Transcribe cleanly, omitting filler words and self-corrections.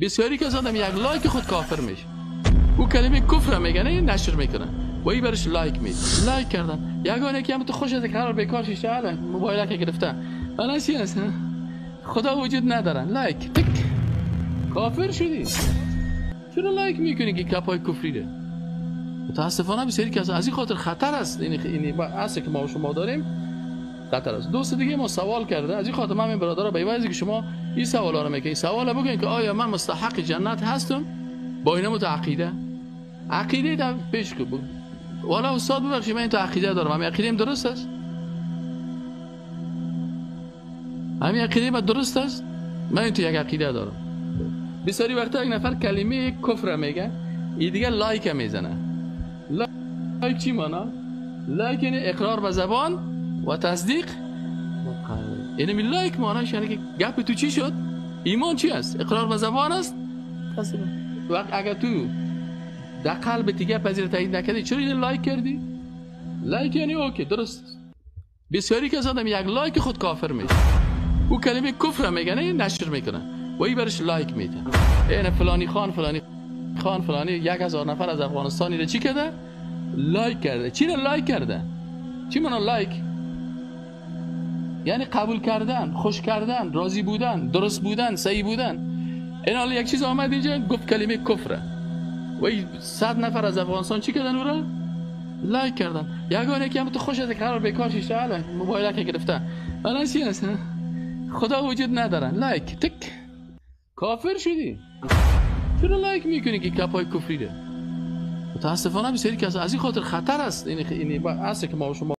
بسیاری که آدم یک لایک خود کافر میشه. او کلمه کفر میگنه نشر میکنه و ای برش لایک میده. لایک کردن یگانه که هم تو خوش از قرار بیکار شیشه الان موبایل که گرفته الان چی هست خدا وجود ندارن لایک تک کافر شدی. چرا لایک میکنی که کپای کفری ده؟ متاسفانه بسیاری که از این خاطر خطر است. این اصل که ما و شما داریم خطر است. دوست دیگه ما سوال کرده از این خاطر من برادر به واسه که شما این سوالا رو میکنید سوال بگین که آیا من مستحق جنت هستم با اینا متعقیده عقیده تا پیش کو والا استاد ببخشید من تو عقیده دارم همین عقیده‌ام درست است همین عقیده من درست است من تو یک عقیده دارم. بسیاری وقتا یک نفر کلمه کفر میگه این دیگه لایک میزنه. لایک چی مانا؟ لایک یعنی اقرار به زبان و تصدیق یعنی می لایک ماناش یعنی که گپ تو چی شد؟ ایمان چی است؟ اقرار به زبان است؟ وقت اگر تو در قلب دیگه پذیر تایید نکردی چرا این لایک کردی؟ لایک یعنی اوکی درست است. بسیاری که از آدم یک لایک خود کافر میشه. او کلمه کفر میگنه نشر میکنه و ای برش لایک میده. این فلانی خان 1000 نفر از افغانستانی رو چی کرده؟ لایک کرده. چی رو لایک کرده؟ چی مانا لایک؟ یعنی قبول کردن، خوش کردن، راضی بودن، درست بودن، صحیح بودن. این حالا یک چیز آمد اینجا گفت کلمه کفره و 100 نفر از افغانستان چی کردن او را؟ لایک کردن. یگانه که هم تو خوش از قرار بیکار شیشه الان موبایل که گرفته الان چی هست خدا وجود ندارن لایک تک کافر شدی. چرا لایک میکنی که کپای کفری ده؟ متاسفانه بسیاری که از این خاطر خطر است. این اصل که ما و شما